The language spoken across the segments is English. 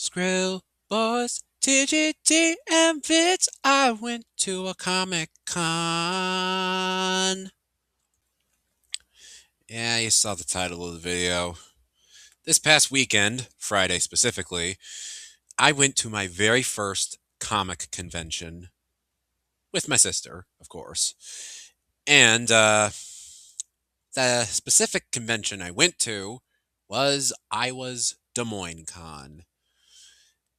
Skrill, boys, TGT, and Fitz. I went to a Comic Con. Yeah, you saw the title of the video. This past weekend, Friday specifically, I went to my very first comic convention with my sister, of course. And the specific convention I went to was Iowa's Des Moines Con.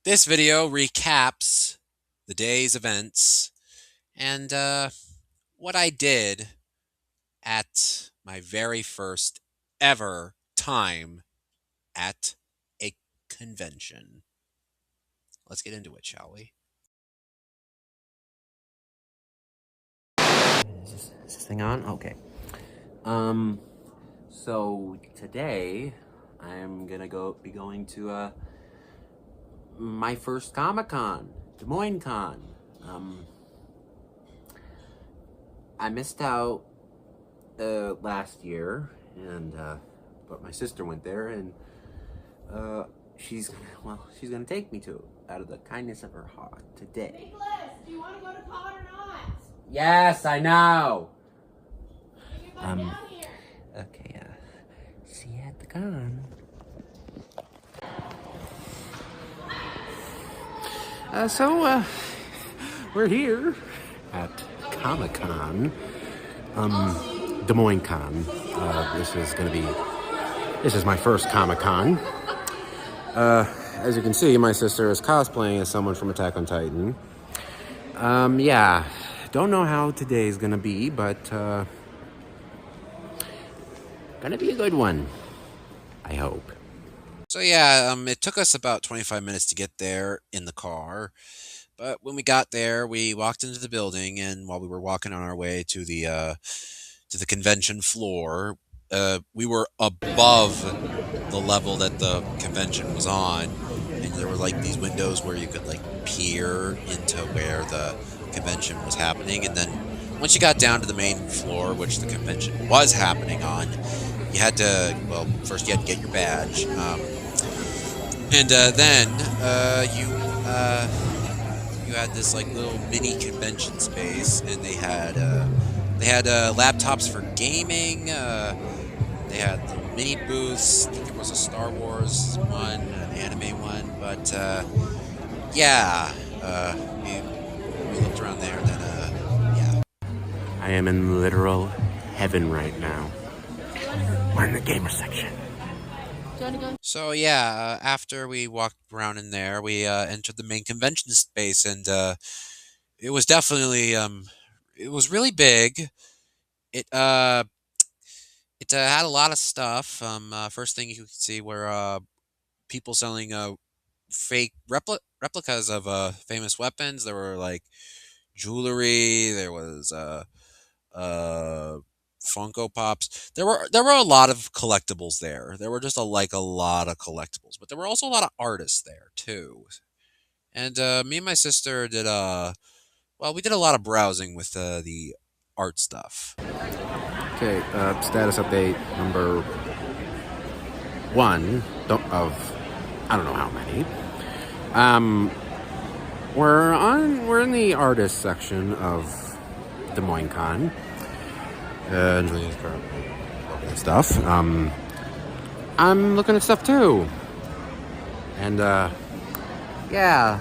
This video recaps the day's events and what I did at my very first ever time at a convention. Let's get into it, shall we? Is this thing on? Okay. So today I'm gonna be going to my first Comic-Con, Des Moines Con. I missed out last year, and but my sister went there, and she's gonna take me to it out of the kindness of her heart today. Nicholas, do you want to go to con or not? Yes, I know. Can you come down here? Okay. See you at the con. We're here at Comic-Con, Des Moines Con. This is my first Comic-Con. As you can see, my sister is cosplaying as someone from Attack on Titan. Yeah, don't know how today's gonna be, but gonna be a good one, I hope. So yeah, it took us about 25 minutes to get there in the car. But when we got there, we walked into the building, and while we were walking on our way to the convention floor, we were above the level that the convention was on, and there were like these windows where you could like peer into where the convention was happening. And then once you got down to the main floor, which the convention was happening on, you had to first you had to get your badge, and then you had this like little mini convention space, and they had laptops for gaming. They had little mini booths. I think there was a Star Wars one, an anime one, but yeah, we looked around there. Then yeah, I am in literal heaven right now. We're in the gamer section. So yeah, after we walked around in there, we entered the main convention space, and it was definitely it was really big. It had a lot of stuff. First thing you could see were people selling fake replicas of famous weapons. There were like jewelry. There was Funko Pops. There were a lot of collectibles there. There were just a lot of collectibles, but there were also a lot of artists there too. And me and my sister did we did a lot of browsing with the art stuff. Okay, status update number 1 of I don't know how many. We're in the artist section of Des Moines Con. Julia's currently looking at stuff. I'm looking at stuff too. And yeah,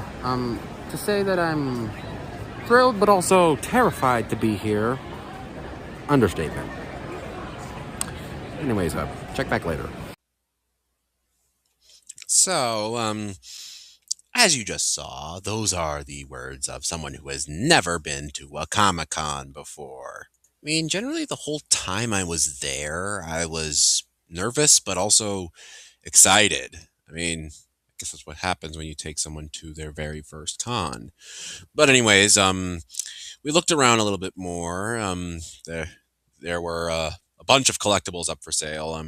to say that I'm thrilled but also terrified to be here, understatement. Anyways, check back later. So, as you just saw, those are the words of someone who has never been to a Comic-Con before. I mean, generally the whole time I was there, I was nervous, but also excited. I mean, I guess that's what happens when you take someone to their very first con. But anyways, we looked around a little bit more. There were a bunch of collectibles up for sale.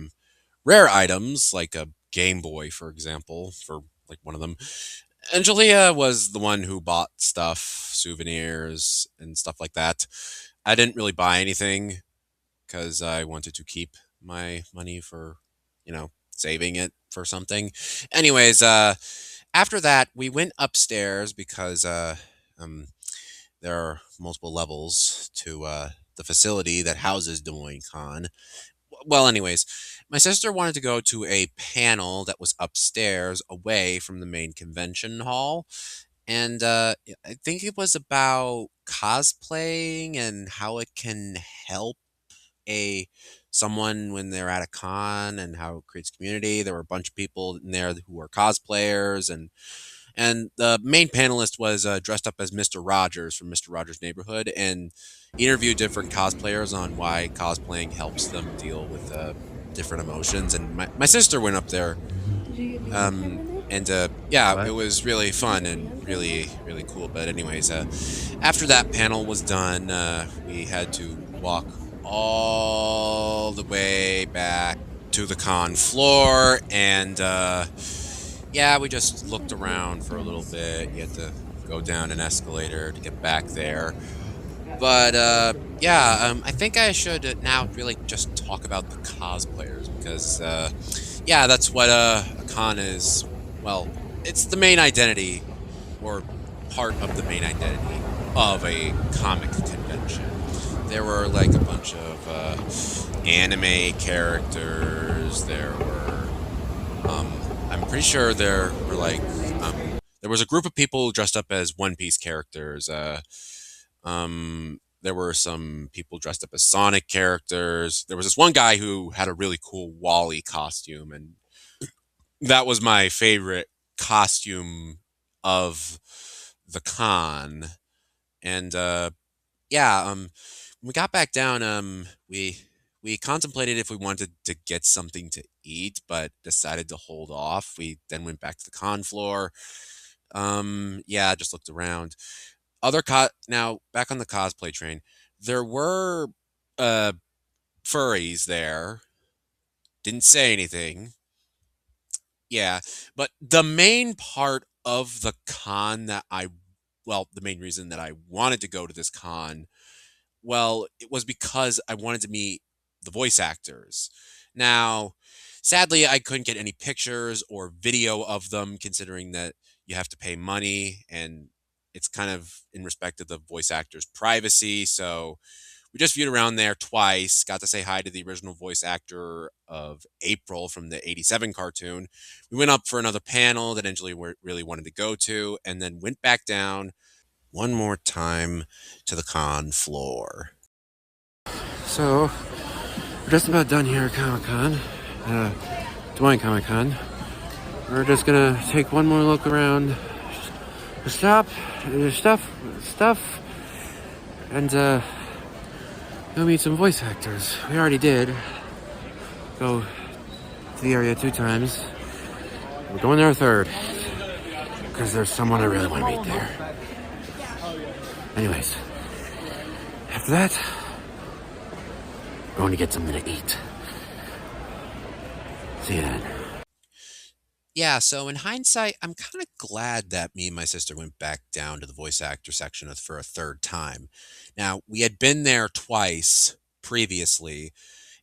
Rare items like a Game Boy, for example, for like one of them. And Julia was the one who bought stuff, souvenirs, and stuff like that. I didn't really buy anything because I wanted to keep my money for, saving it for something. Anyways, After that, we went upstairs because um, there are multiple levels to the facility that houses Des Moines Con. Well, anyways, my sister wanted to go to a panel that was upstairs away from the main convention hall. And I think it was about cosplaying and how it can help a someone when they're at a con and how it creates community. There were a bunch of people in there who were cosplayers, and the main panelist was dressed up as Mr. Rogers from Mr. Rogers' Neighborhood, and he interviewed different cosplayers on why cosplaying helps them deal with different emotions. And my sister went up there, and yeah, it What? was really fun and really cool. But anyways, after that panel was done, we had to walk all the way back to the con floor, and yeah, we just looked around for a little bit. You had to go down an escalator to get back there. But yeah, I think I should now really just talk about the cosplayers because yeah, that's what a con is. Well, it's the main identity or part of the main identity of a comic convention. There were like a bunch of anime characters. There were, um, I'm pretty sure there were like, there was a group of people dressed up as One Piece characters. There were some people dressed up as Sonic characters. There was this one guy who had a really cool Wally costume, and that was my favorite costume of the con. And yeah, when we got back down, we contemplated if we wanted to get something to eat, but decided to hold off. We then went back to the con floor. Yeah, just looked around. Now back on the cosplay train, there were uh furries there. Didn't say anything. Yeah, but the main part of the con that the main reason that I wanted to go to this con, well, it was because I wanted to meet the voice actors. Now, sadly, I couldn't get any pictures or video of them, considering that you have to pay money and it's kind of in respect of the voice actors' privacy. So we just viewed around there twice, got to say hi to the original voice actor of April from the '87 cartoon. We went up for another panel that Angela really wanted to go to, and then went back down one more time to the con floor. So, we're just about done here at Comic Con, Des Moines Comic Con. We're just gonna take one more look around the stuff, and go meet some voice actors. We already did go to the area 2 times. We're going there a third because there's someone I really want to meet there. Anyways, after that, we're going to get something to eat. See you then. Yeah, so in hindsight, I'm kind of glad that me and my sister went back down to the voice actor section for a third time. Now, we had been there twice previously,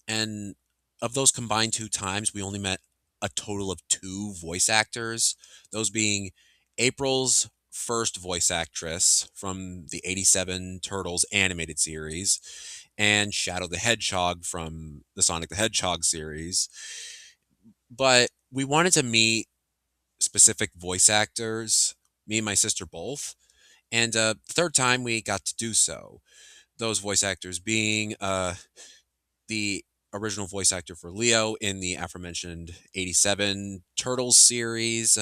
and of those combined 2 times, we only met a total of 2 voice actors, those being April's first voice actress from the '87 Turtles animated series and Shadow the Hedgehog from the Sonic the Hedgehog series. But we wanted to meet specific voice actors, me and my sister both. And the third time we got to do so. Those voice actors being the original voice actor for Leo in the aforementioned '87 Turtles series,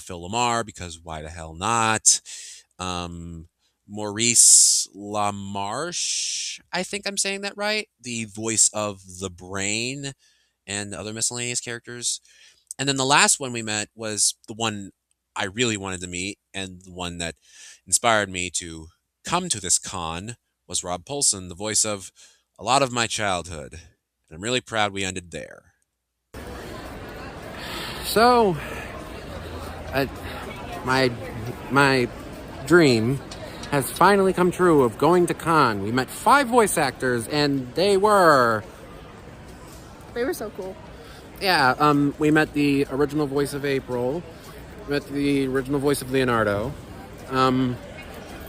Phil Lamar, because why the hell not? Um, Maurice LaMarche, I think I'm saying that right, the voice of the Brain and other miscellaneous characters. And then the last one we met was the one I really wanted to meet, and the one that inspired me to come to this con was Rob Paulson, the voice of a lot of my childhood. And I'm really proud we ended there. So, my my dream has finally come true of going to con. We met 5 voice actors, and they were They were so cool. we met the original voice of April, met the original voice of Leonardo. Um,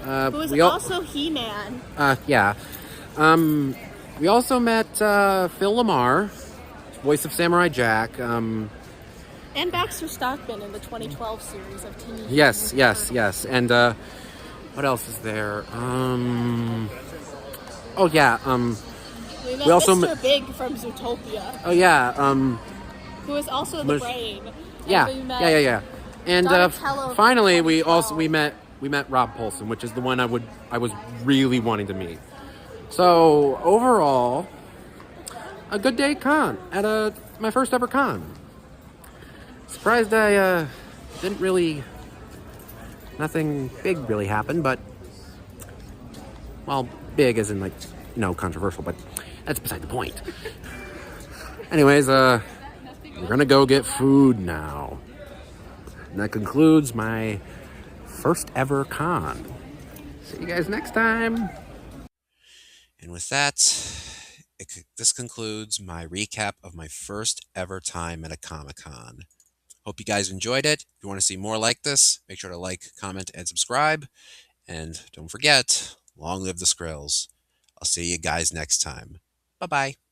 Who was we all, also He-Man. yeah. We also met Phil Lamar, voice of Samurai Jack. And Baxter Stockman in the 2012 series of Teenage Yes, Mutant Ninja yes, Turtles. yes. And what else is there? Oh yeah. We met We also Mr. Big from Zootopia, oh yeah. who is also the brain. Yeah, And we met yeah, yeah, yeah. And Donatello from finally, we 2012. met Rob Paulson, which is the one I was really wanting to meet. So overall, a good day at con at my first ever con. Surprised I didn't really nothing big really happened, but well, big as in like controversial, but that's beside the point. Anyways, we're gonna go get food now. And that concludes my first ever con. See you guys next time. And with that, this concludes my recap of my first ever time at a Comic Con. Hope you guys enjoyed it. If you want to see more like this, make sure to like, comment, and subscribe. And don't forget, long live the Skrills. I'll see you guys next time. Bye bye.